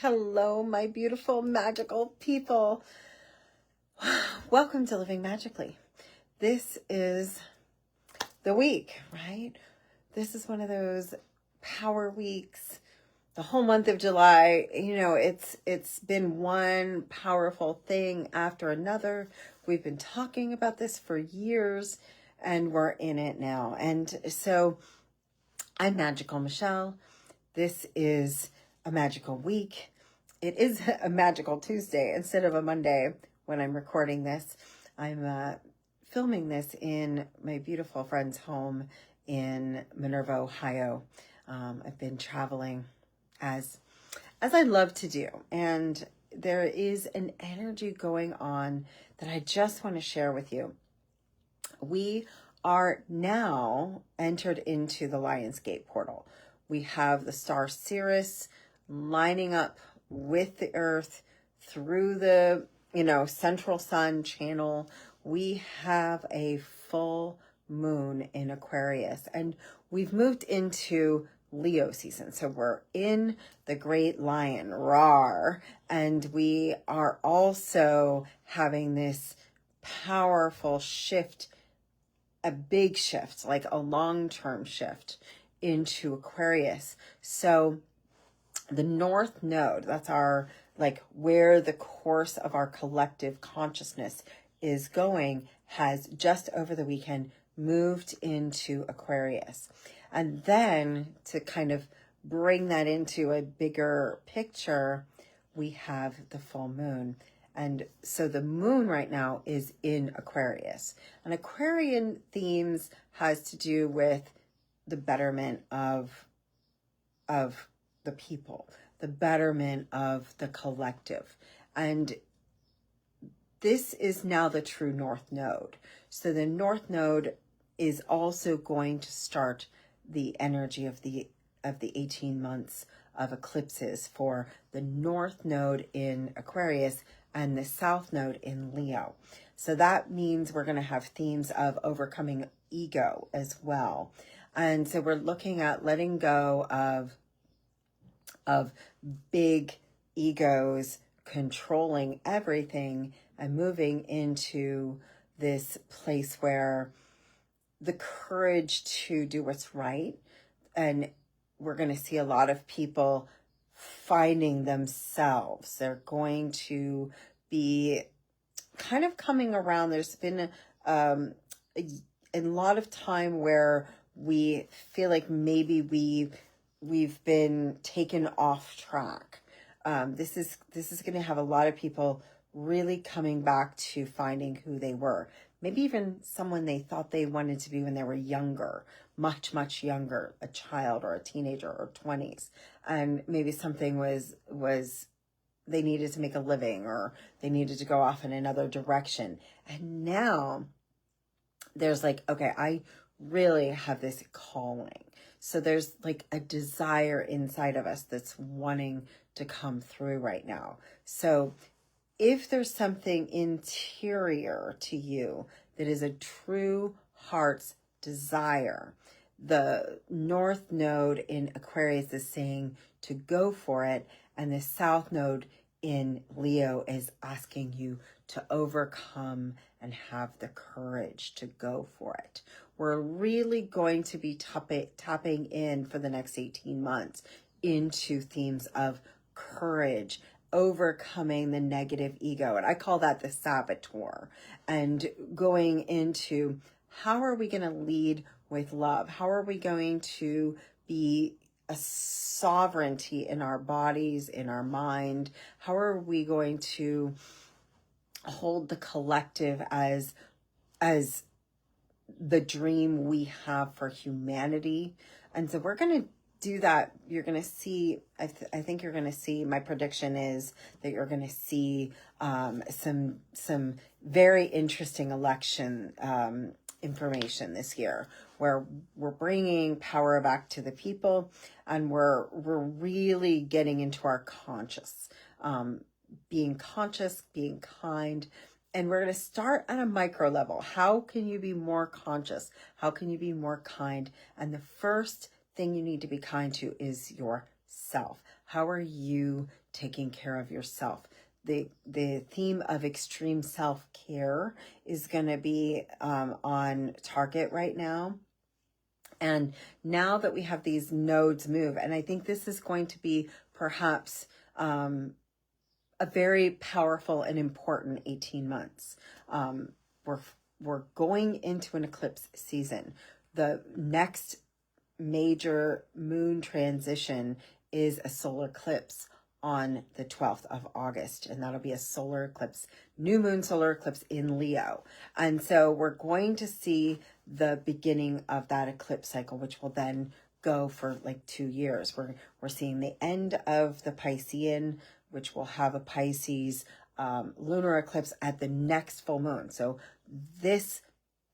Hello, my beautiful magical people. Welcome to Living Magically. This is the week, right? This is one of those power weeks. The whole month of July, it's been one powerful thing after another. We've been talking about this for years and we're in it now. And so I'm Magical Michelle. This is a magical week. It is a magical Tuesday instead of a Monday when I'm recording this. I'm filming this in my beautiful friend's home in Minerva, Ohio. I've been traveling as I love to do, and there is an energy going on that I just want to share with you. We are now entered into the Lionsgate portal. We have the star Sirius lining up with the earth through the, central sun channel. We have a full moon in Aquarius, and we've moved into Leo season. So we're in the great lion, roar, and we are also having this powerful shift, a big shift, like a long-term shift into Aquarius. So the North Node, that's our, where the course of our collective consciousness is going, has just over the weekend moved into Aquarius. And then to kind of bring that into a bigger picture, we have the full moon. And so the moon right now is in Aquarius. And Aquarian themes has to do with the betterment of the people, the betterment of the collective. And this is now the true North Node. So the North Node is also going to start the energy of the 18 months of eclipses for the North Node in Aquarius and the South Node in Leo. So that means we're going to have themes of overcoming ego as well. And so we're looking at letting go of big egos controlling everything and moving into this place where the courage to do what's right. And we're going to see a lot of people finding themselves. They're going to be kind of coming around. There's been a lot of time where we feel like maybe we've been taken off track. This is going to have a lot of people really coming back to finding who they were. Maybe even someone they thought they wanted to be when they were younger, much, much younger, a child or a teenager or 20s. And maybe something was they needed to make a living or they needed to go off in another direction. And now there's okay, I really have this calling. So there's a desire inside of us that's wanting to come through right now. So if there's something interior to you that is a true heart's desire, the North Node in Aquarius is saying to go for it, and the South Node in Leo is asking you to overcome and have the courage to go for it. We're really going to be tapping in for the next 18 months into themes of courage, overcoming the negative ego. And I call that the saboteur. And going into how are we going to lead with love? How are we going to be a sovereignty in our bodies, in our mind? How are we going to hold the collective as the dream we have for humanity? And so we're going to do that. You're going to see, I think you're going to see, my prediction is that you're going to see some very interesting election information this year, where we're bringing power back to the people, and we're really getting into our being conscious, being kind. And we're going to start at a micro level. How can you be more conscious? How can you be more kind? And the first thing you need to be kind to is yourself. How are you taking care of yourself. The theme of extreme self-care is going to be on target right now. And now that we have these nodes move, and I think this is going to be perhaps a very powerful and important 18 months. We're going into an eclipse season. The next major moon transition is a solar eclipse on the 12th of August, and that'll be a solar eclipse, new moon solar eclipse in Leo. And so we're going to see the beginning of that eclipse cycle, which will then go for like 2 years. We're seeing the end of the Piscean, which will have a Pisces lunar eclipse at the next full moon. So this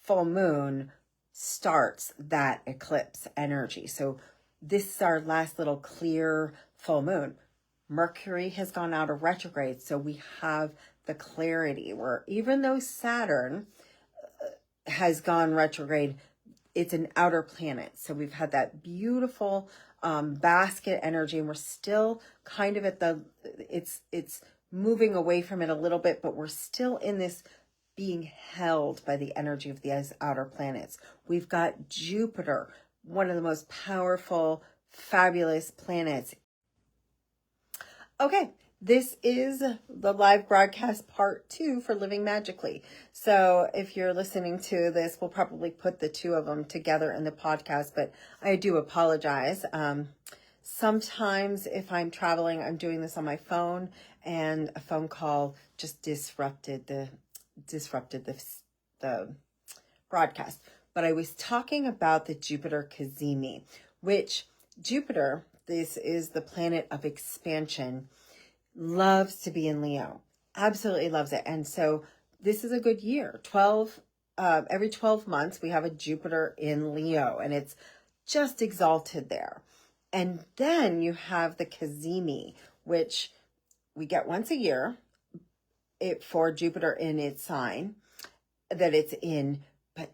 full moon starts that eclipse energy. So this is our last little clear full moon. Mercury has gone out of retrograde, so we have the clarity where even though Saturn has gone retrograde, it's an outer planet. So we've had that beautiful basket energy, and we're still kind of at the, it's moving away from it a little bit, but we're still in this being held by the energy of these outer planets. We've got Jupiter, one of the most powerful, fabulous planets. Okay, this is the live broadcast part 2 for Living Magically. So if you're listening to this, we'll probably put the two of them together in the podcast, but I do apologize. Sometimes if I'm traveling, I'm doing this on my phone, and a phone call just disrupted the broadcast. But I was talking about the Jupiter Kazimi, which Jupiter, this is the planet of expansion, loves to be in Leo, absolutely loves it. And so this is a good year. Every 12 months we have a Jupiter in Leo, and it's just exalted there. And then you have the Kazimi, which we get once a year for Jupiter in its sign that it's in. But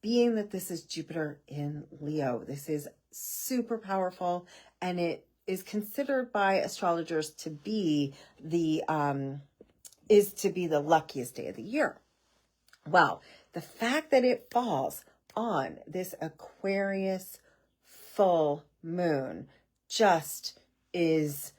being that this is Jupiter in Leo, this is super powerful, and it is considered by astrologers to be the luckiest day of the year. Well, the fact that it falls on this Aquarius full moon just is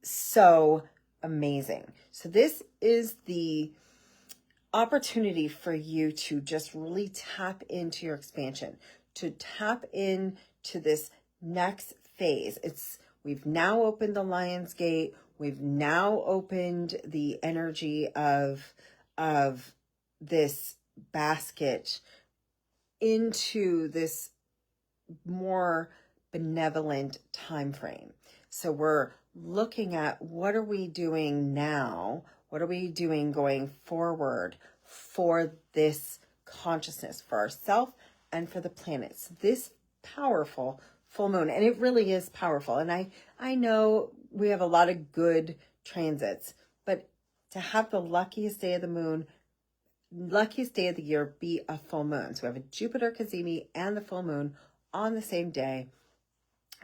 so amazing. So this is the opportunity for you to just really tap into your expansion, to tap into this next phase. We've now opened the Lionsgate. We've now opened the energy of this basket into this more benevolent time frame. So we're looking at what are we doing now? What are we doing going forward for this consciousness, for ourselves and for the planets? This powerful full moon, and it really is powerful. And I know we have a lot of good transits, but to have the luckiest day of the moon, luckiest day of the year be a full moon. So we have a Jupiter Kazimi and the full moon on the same day.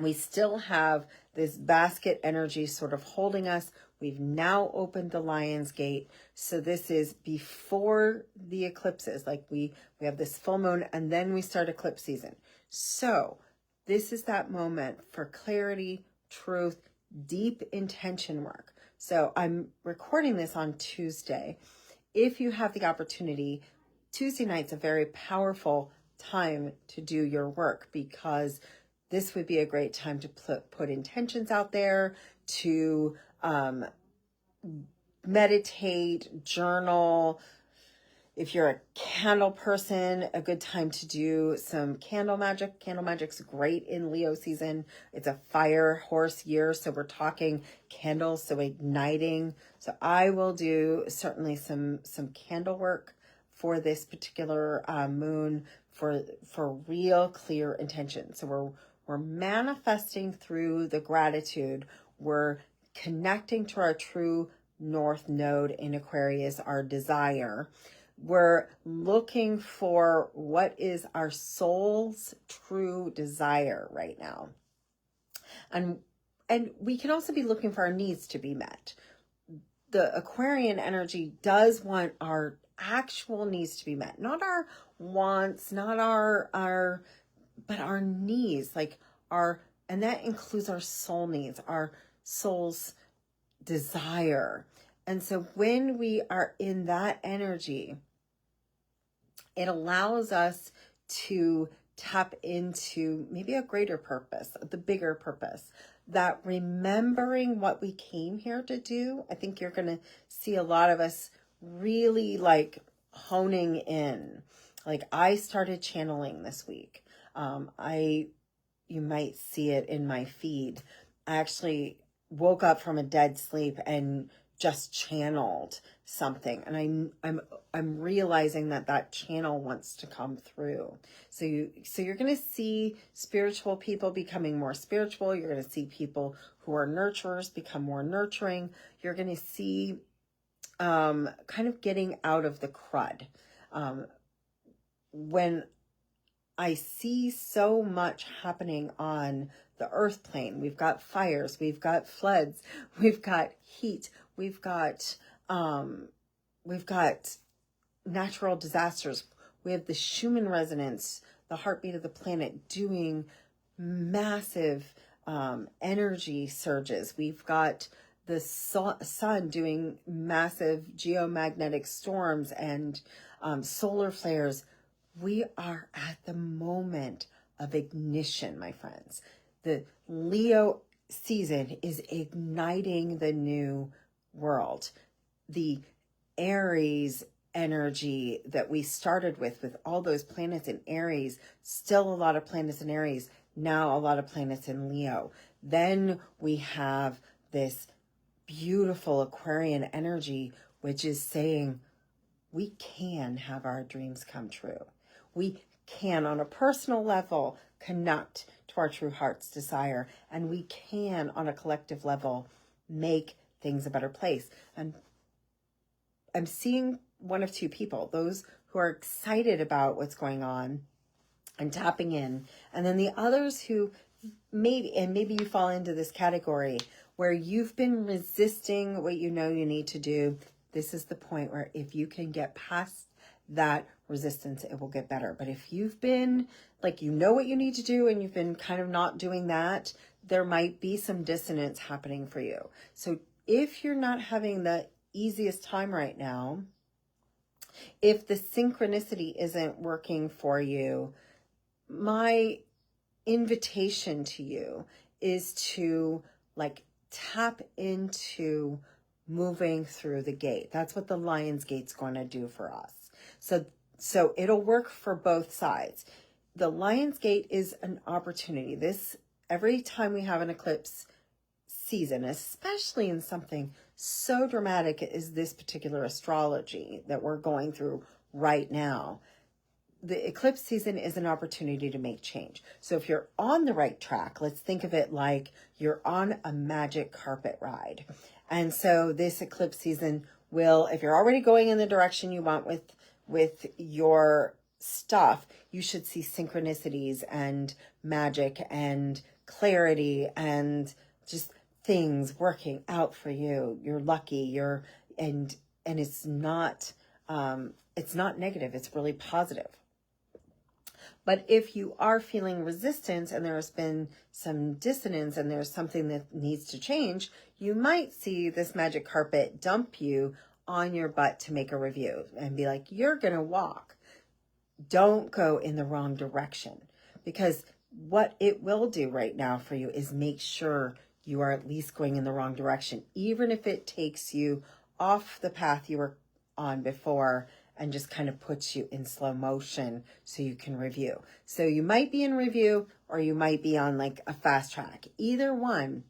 We still have this basket energy sort of holding us. We've now opened the Lionsgate. So this is before the eclipses. Like we have this full moon, and then we start eclipse season. So this is that moment for clarity, truth, deep intention work. So I'm recording this on Tuesday. If you have the opportunity, Tuesday night's a very powerful time to do your work, because this would be a great time to put intentions out there, to meditate, journal. If you're a candle person, a good time to do some candle magic. Candle magic's great in Leo season. It's a fire horse year, so we're talking candles, so igniting. So I will do certainly some candle work for this particular moon for real clear intention. So we're manifesting through the gratitude. We're connecting to our true north node in Aquarius, our desire. We're looking for what is our soul's true desire right now. And and we can also be looking for our needs to be met. The Aquarian energy does want our actual needs to be met, not our wants, not but our needs, like and that includes our soul needs, our soul's desire. And so when we are in that energy, it allows us to tap into maybe a greater purpose, the bigger purpose, that remembering what we came here to do. I think you're going to see a lot of us really like honing in. Like I started channeling this week. You might see it in my feed. I actually woke up from a dead sleep and just channeled something, and I'm realizing that channel wants to come through. So you're going to see spiritual people becoming more spiritual. You're going to see people who are nurturers become more nurturing. You're going to see kind of getting out of the crud. When I see so much happening on the earth plane, we've got fires, we've got floods, we've got heat, we've got natural disasters. We have the Schumann resonance, the heartbeat of the planet, doing massive energy surges. We've got the sun doing massive geomagnetic storms and solar flares. We are at the moment of ignition, my friends. The Leo season is igniting the new world. The Aries energy that we started with all those planets in Aries, still a lot of planets in Aries, now a lot of planets in Leo. Then we have this beautiful Aquarian energy, which is saying we can have our dreams come true. We can, on a personal level, connect to our true heart's desire, and we can, on a collective level, make things a better place. And I'm seeing one of two people, those who are excited about what's going on and tapping in, and then the others who maybe you fall into this category where you've been resisting what you know you need to do. This is the point where if you can get past that resistance, it will get better. But if you've been like, you know what you need to do and you've been kind of not doing that, there might be some dissonance happening for you. So if you're not having the easiest time right now, if the synchronicity isn't working for you, my invitation to you is to like tap into moving through the gate. That's what the Lionsgate's going to do for us. So it'll work for both sides. The Lionsgate is an opportunity. Every time we have an eclipse season, especially in something so dramatic as this particular astrology that we're going through right now, the eclipse season is an opportunity to make change. So if you're on the right track, let's think of it like you're on a magic carpet ride. And so this eclipse season will, if you're already going in the direction you want with your stuff, you should see synchronicities and magic and clarity and just things working out for you. You're lucky. And it's not negative. It's really positive. But if you are feeling resistance and there's been some dissonance and there's something that needs to change, you might see this magic carpet dump you on your butt to make a review and be like, you're going to walk. Don't go in the wrong direction, because what it will do right now for you is make sure you are at least going in the wrong direction, even if it takes you off the path you were on before and just kind of puts you in slow motion so you can review. So you might be in review or you might be on like a fast track. Either one,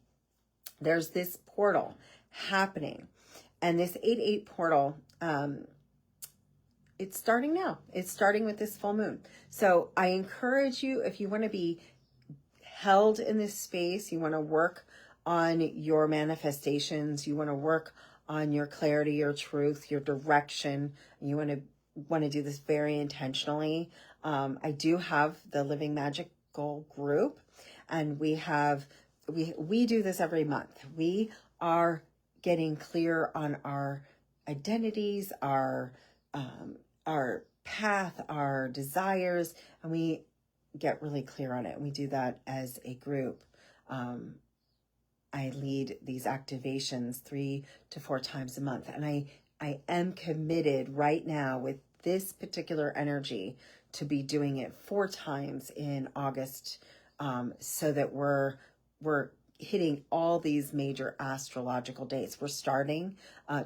there's this portal happening. And this 8/8 portal, it's starting now. It's starting with this full moon. So I encourage you, if you want to be held in this space, you want to work on your manifestations, you want to work on your clarity, your truth, your direction, and you want to do this very intentionally. I do have the Living Magical group, and we have we do this every month. We are getting clear on our identities, our path, our desires, and we get really clear on it. And we do that as a group. I lead these activations 3 to 4 times a month. And I am committed right now with this particular energy to be doing it 4 times in August, so that we're hitting all these major astrological dates. We're starting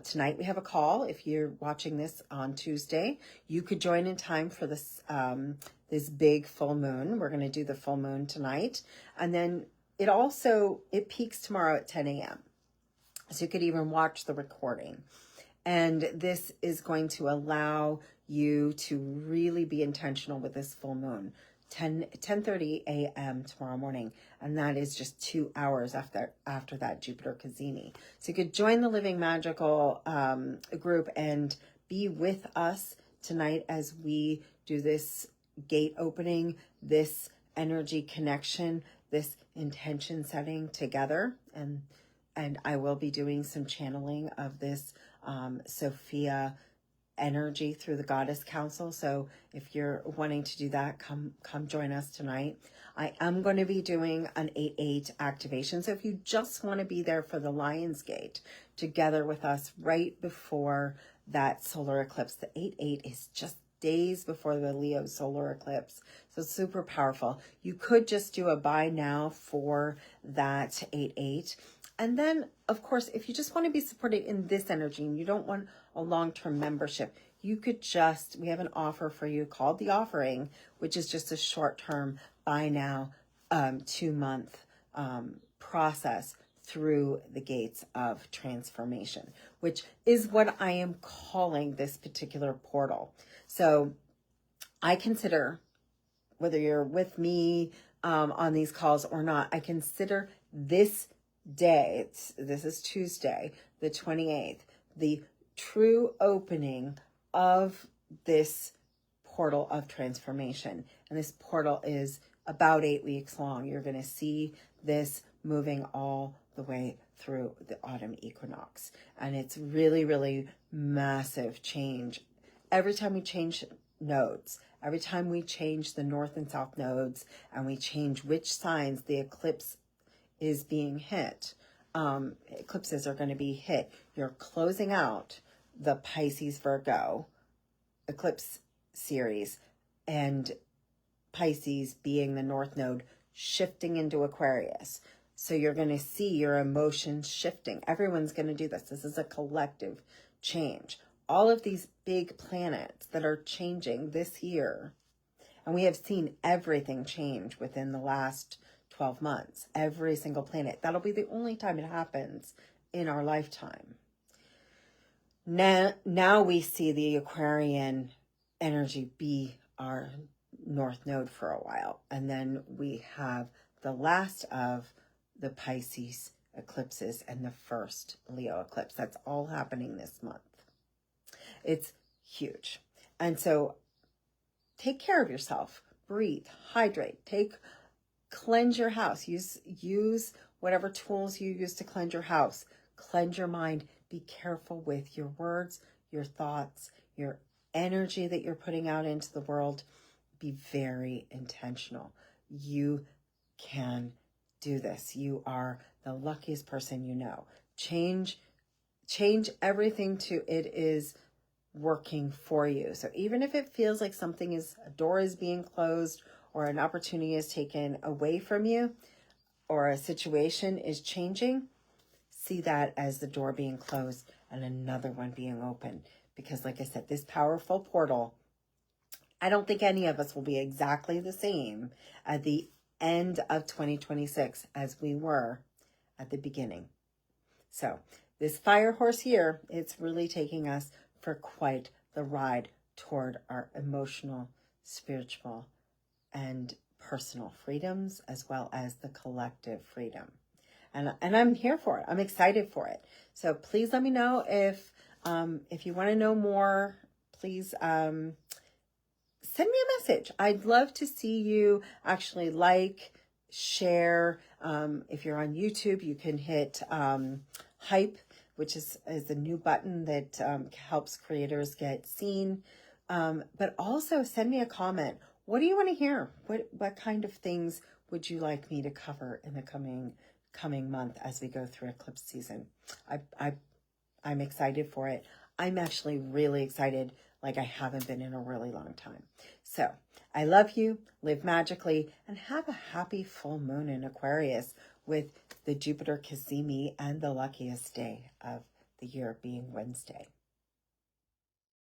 tonight. We have a call. If you're watching this on Tuesday, you could join in time for this this big full moon. We're going to do the full moon tonight, and then it peaks tomorrow at 10 a.m. So you could even watch the recording. And this is going to allow you to really be intentional with this full moon. 10:30 a.m. tomorrow morning, and that is just 2 hours after that Jupiter Kazimi. So you could join the Living Magical group and be with us tonight as we do this gate opening, this energy connection, this intention setting together. And I will be doing some channeling of this Sophia energy through the Goddess Council. So if you're wanting to do that, come join us tonight. I am going to be doing an 8/8 activation. So if you just want to be there for the Lionsgate together with us right before that solar eclipse, the 8/8 is just days before the Leo solar eclipse. So it's super powerful. You could just do a buy now for that 8/8. And then, of course, if you just want to be supported in this energy and you don't want a long-term membership, you could we have an offer for you called The Offering, which is just a short-term buy now 2-month process through the gates of transformation, which is what I am calling this particular portal. So I consider, whether you're with me on these calls or not, I consider this day, this is Tuesday, the 28th, the true opening of this portal of transformation. And this portal is about 8 weeks long. You're going to see this moving all the way through the autumn equinox. And it's really, really massive change. Every time we change nodes, every time we change the north and south nodes, and we change which signs the eclipse is being hit, eclipses are going to be hit. You're closing out the Pisces Virgo eclipse series, and Pisces being the north node shifting into Aquarius. So you're going to see your emotions shifting. Everyone's going to do this. This is a collective change. All of these big planets that are changing this year, and we have seen everything change within the last 12 months, every single planet. That'll be the only time it happens in our lifetime. Now we see the Aquarian energy be our north node for a while. And then we have the last of the Pisces eclipses and the first Leo eclipse. That's all happening this month. It's huge. And so take care of yourself. Breathe, hydrate, cleanse your house. Use whatever tools you use to cleanse your house. Cleanse your mind. Be careful with your words, your thoughts, your energy that you're putting out into the world. Be very intentional. You can do this. You are the luckiest person you know. Change everything to it is working for you. So even if it feels like a door is being closed, or an opportunity is taken away from you, or a situation is changing, see that as the door being closed and another one being open. Because like I said, this powerful portal, I don't think any of us will be exactly the same at the end of 2026 as we were at the beginning. So this fire horse here, it's really taking us for quite the ride toward our emotional, spiritual, and personal freedoms, as well as the collective freedom. And I'm here for it. I'm excited for it. So please let me know if you want to know more. Please send me a message. I'd love to see you actually like, share. If you're on YouTube, you can hit hype, which is a new button that helps creators get seen. But also send me a comment. What do you want to hear? What kind of things would you like me to cover in the coming month as we go through eclipse season? I'm excited for it. I'm actually really excited, like I haven't been in a really long time. So I love you, live magically, and have a happy full moon in Aquarius with the Jupiter Kazimi and the luckiest day of the year being Wednesday.